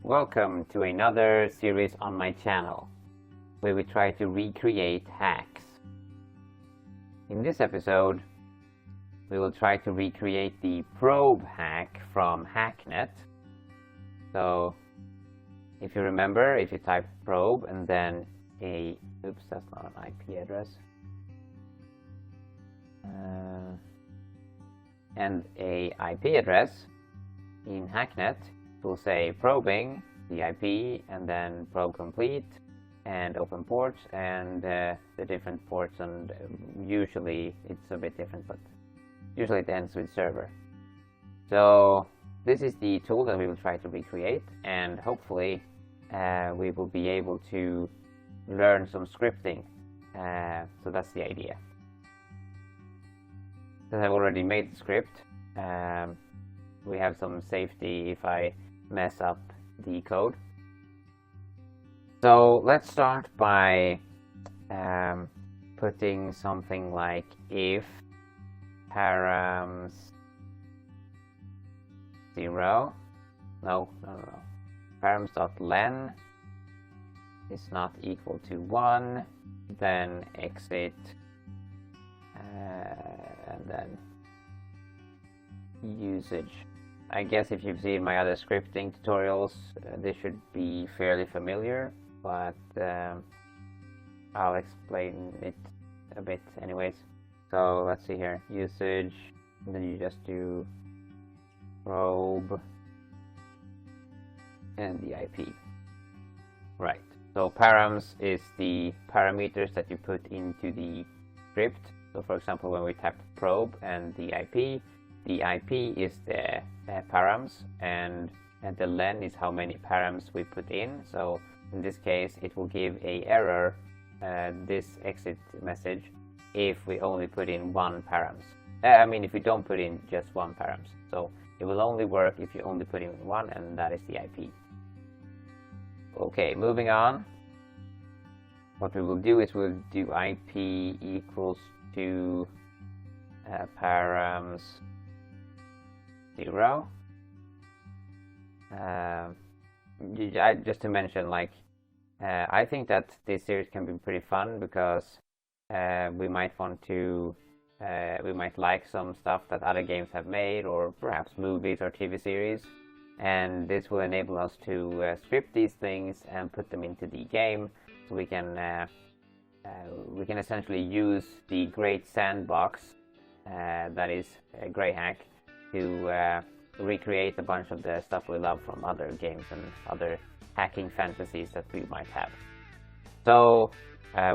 Welcome to another series on my channel, where we try to recreate hacks. In this episode, we will try to recreate the probe hack from Hacknet. So, if you remember, if you type probe and then oops, that's not an IP address. And a IP address in Hacknet will say probing the IP and then probe complete and open ports and the different ports, and usually it's a bit different, but usually it ends with server. So this is the tool that we will try to recreate, and hopefully we will be able to learn some scripting. So that's the idea. Since I've already made the script, we have some safety if I mess up the code. So let's start by putting something like if params 0, params.len is not equal to 1, then exit and then usage. I guess if you've seen my other scripting tutorials, this should be fairly familiar, but I'll explain it a bit anyways. So let's see here, usage, and then you just do probe and the IP. Right, so params is the parameters that you put into the script. So for example, when we type probe and the IP is the params, and the len is how many params we put in. So in this case, it will give a error, this exit message, if we only put in one params. If we don't put in just one params. So it will only work if you only put in one, and that is the IP. Okay, moving on. What we will do is we'll do IP equals to params 0. Just to mention, I think that this series can be pretty fun because we might want to, we might like some stuff that other games have made, or perhaps movies or TV series, and this will enable us to script these things and put them into the game, so we can essentially use the great sandbox that is a Grey Hack to recreate a bunch of the stuff we love from other games and other hacking fantasies that we might have. So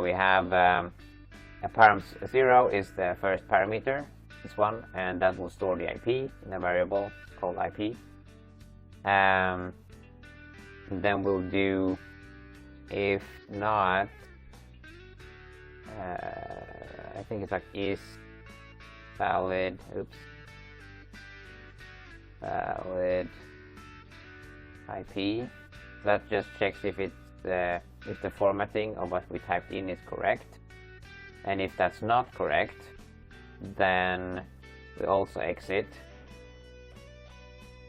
we have a params 0 is the first parameter, this one, and that will store the IP in a variable called IP. And then we'll do if not, I think it's like is valid, valid IP. That just checks if it's if the formatting of what we typed in is correct, and if that's not correct, then we also exit,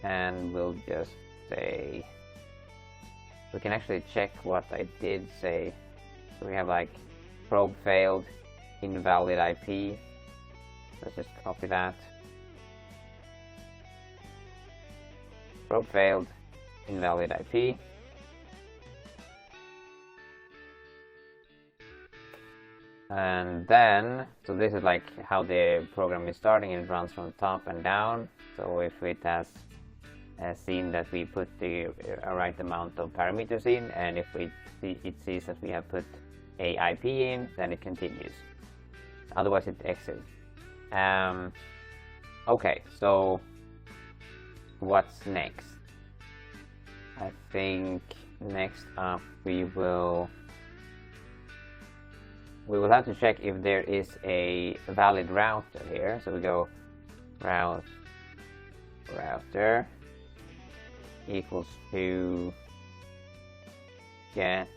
and we'll just say, we can actually check what I did say. So we have like probe failed, invalid IP. Let's just copy that. Probe failed, invalid IP. And then, so this is like how the program is starting, and it runs from top and down. So if it has seen that we put the right amount of parameters in, and if it sees that we have put a IP in, then it continues. Otherwise it exits. Okay, so what's next? I think next up we will have to check if there is a valid router here. So we go router equals to get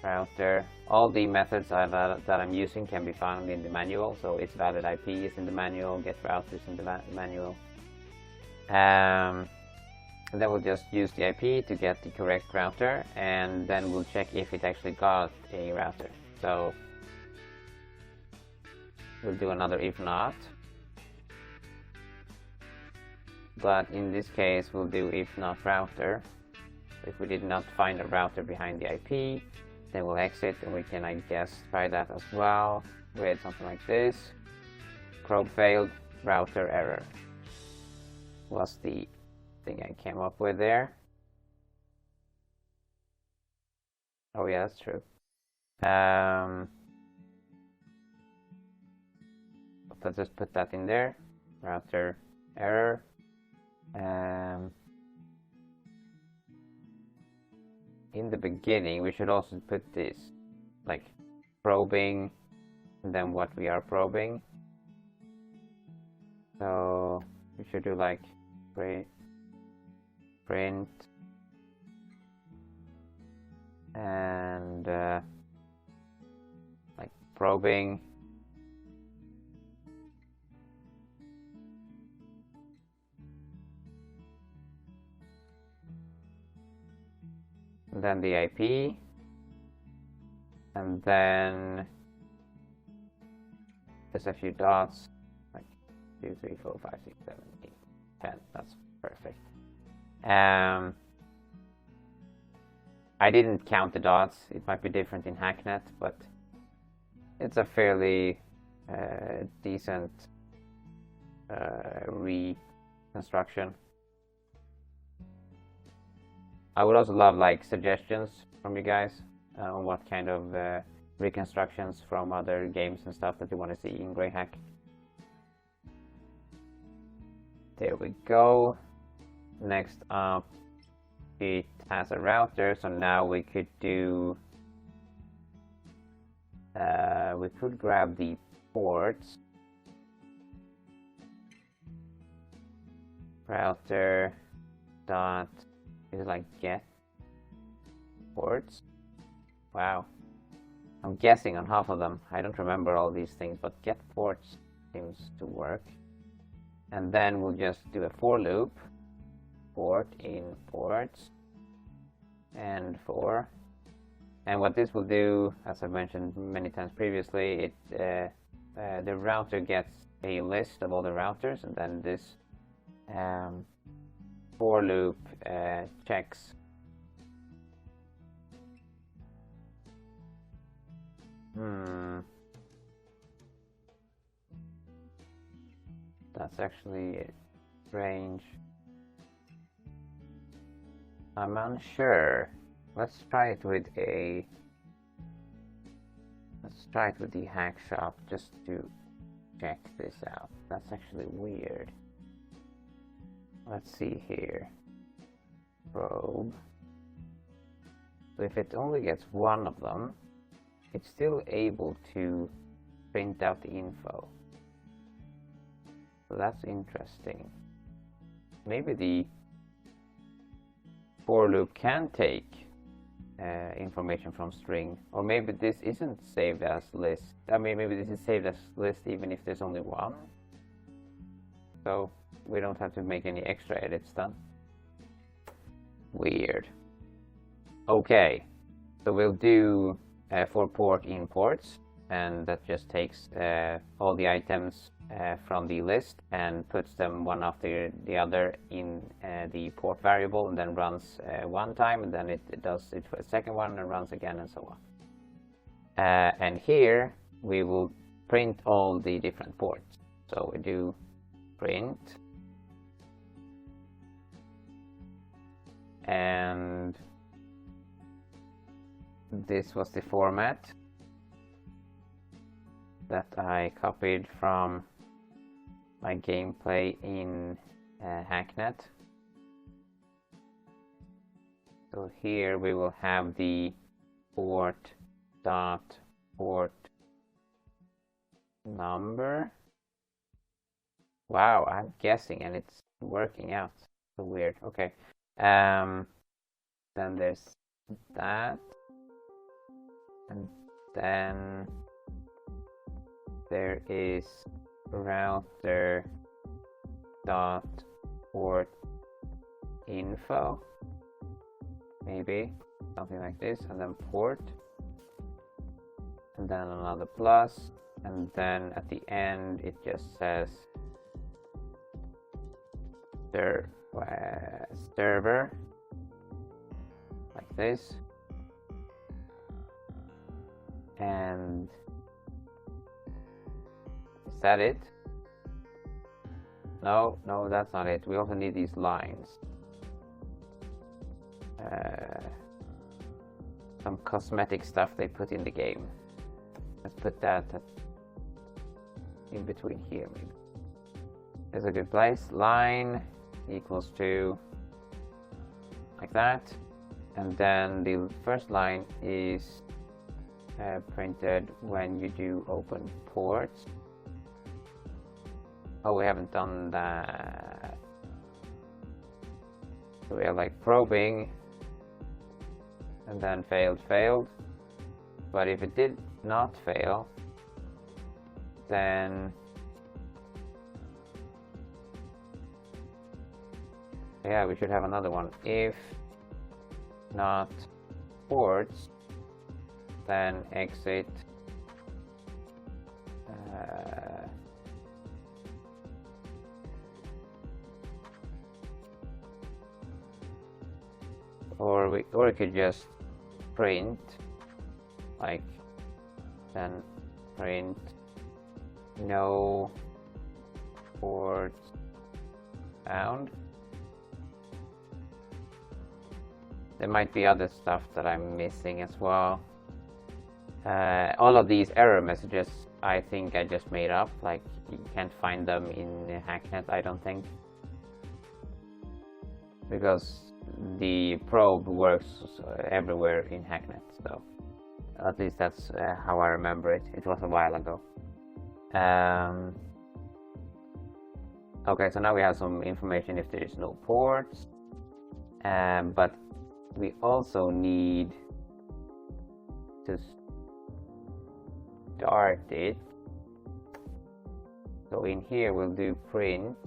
router. All the methods that I'm using can be found in the manual. So it's valid IP is in the manual, get routers in the manual. And then we'll just use the IP to get the correct router, and then we'll check if it actually got a router. So we'll do another if not. But in this case, we'll do if not router. If we did not find a router behind the IP, then we'll exit, and we can, I guess, try that as well with something like this. Probe failed, router error was the thing I came up with there. Oh yeah, that's true. Let's just put that in there. Router error. In the beginning, we should also put this, like probing, and then what we are probing. So we should do like print and like probing. And then the IP, and then just a few dots, like 2, 3, 4, 5, 6, 7, 8, 10. That's perfect. I didn't count the dots. It might be different in Hacknet, but it's a fairly decent reconstruction. I would also love like suggestions from you guys on what kind of reconstructions from other games and stuff that you want to see in Greyhack. There we go. Next up, it has a router, so now we could do we could grab the ports. Router dot is like get ports. Wow, I'm guessing on half of them. I don't remember all these things, but get ports seems to work. And then we'll just do a for loop, port in ports and for. And what this will do, as I've mentioned many times previously, the router gets a list of all the routers, and then this for loop checks that's actually strange. I'm unsure. Let's try it with the hack shop just to check this out. That's actually weird. Let's see here. Probe. So if it only gets one of them, it's still able to print out the info. So that's interesting. Maybe the for loop can take information from string, or maybe this isn't saved as list. I mean, maybe this is saved as list even if there's only one. So we don't have to make any extra edits done. Weird. Okay, so we'll do for port imports, and that just takes all the items from the list and puts them one after the other in the port variable, and then runs one time, and then it does it for a second one and runs again, and so on. And here we will print all the different ports. So we do print, and this was the format that I copied from my gameplay in Hacknet. So here we will have the port number. Wow, I'm guessing and it's working out. So weird. Okay. Then there's that, and then there is router dot port info, maybe something like this, and then port, and then another plus, and then at the end it just says server, like this. And is that it? No, that's not it. We also need these lines. Some cosmetic stuff they put in the game. Let's put that in between here, maybe. There's a good place. Line equals to like that. And then the first line is printed when you do open ports. Oh, we haven't done that. So we are like probing and then failed. But if it did not fail, then yeah, we should have another one. If not ports, then exit or we could just print, like, then print no ports found. There might be other stuff that I'm missing as well. All of these error messages I think I just made up, like you can't find them in Hacknet, I don't think, because the probe works everywhere in Hacknet, so at least that's how I remember it. It was a while ago. Okay, so now we have some information if there is no ports, but we also need to start it. So in here we'll do print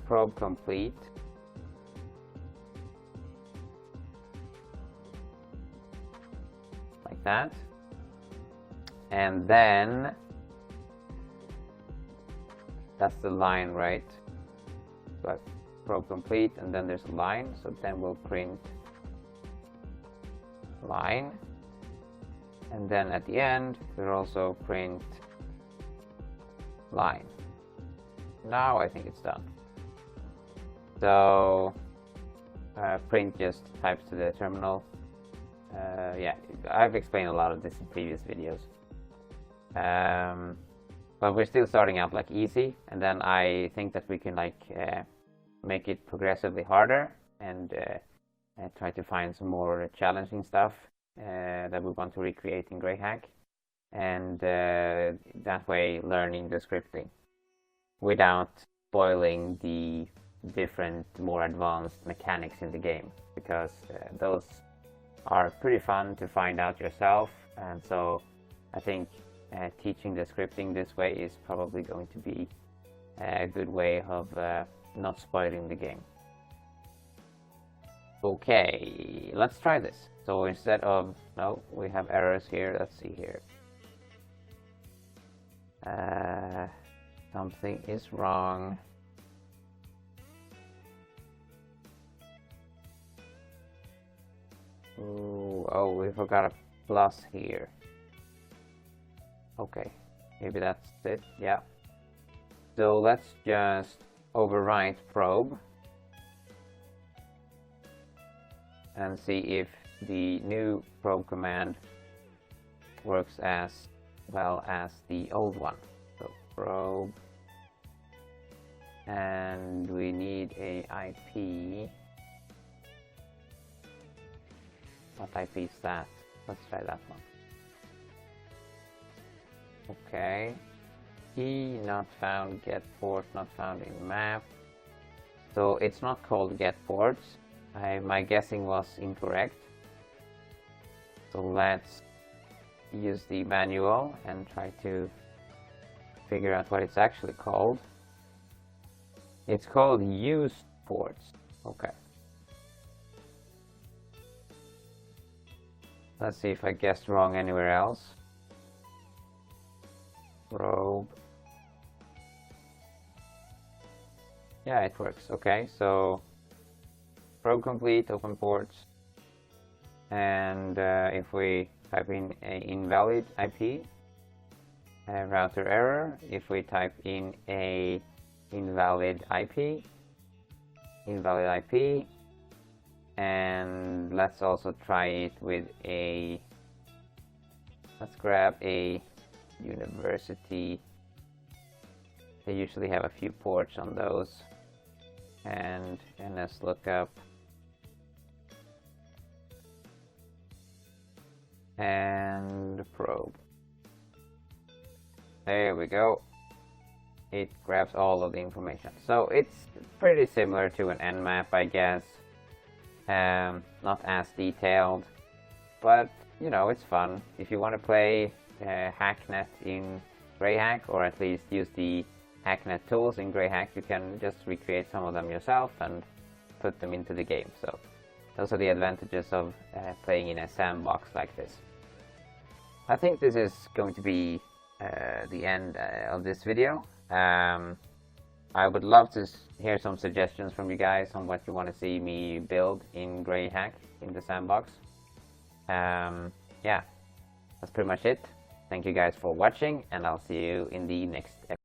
probe complete, like that, and then that's the line, right? But probe complete, and then there's a line, so then we'll print line, and then at the end we'll also print line. Now I think it's done. So print just types to the terminal. Yeah, I've explained a lot of this in previous videos, but we're still starting out like easy, and then I think that we can like make it progressively harder and try to find some more challenging stuff that we want to recreate in Greyhack, and that way learning the scripting without spoiling the different more advanced mechanics in the game, because those are pretty fun to find out yourself, and so I think teaching the scripting this way is probably going to be a good way of not spoiling the game. Okay, let's try this. So instead of, no, we have errors here. Let's see here. Something is wrong. Ooh, oh, we forgot a plus here. Okay, maybe that's it. Yeah. So let's just overwrite probe and see if the new probe command works as well as the old one. So probe, and we need a IP. What IP is that? Let's try that one. Okay. Key not found, get port not found in map. So it's not called get ports. My guessing was incorrect. So let's use the manual and try to figure out what it's actually called. It's called used ports. Okay. Let's see if I guessed wrong anywhere else. Probe. Yeah, it works. Okay, so probe complete, open ports. And if we type in a invalid IP, router error. If we type in a invalid IP, and let's also try it with a, let's grab a university. They usually have a few ports on those, and let's look up and probe. There we go. It grabs all of the information. So it's pretty similar to an Nmap, I guess. Not as detailed, but you know, it's fun. If you want to play Hacknet in Greyhack, or at least use the Hacknet tools in Greyhack, you can just recreate some of them yourself and put them into the game. So those are the advantages of playing in a sandbox like this. I think this is going to be the end of this video. I would love to hear some suggestions from you guys on what you want to see me build in Greyhack in the sandbox. Yeah, that's pretty much it. Thank you guys for watching, and I'll see you in the next episode.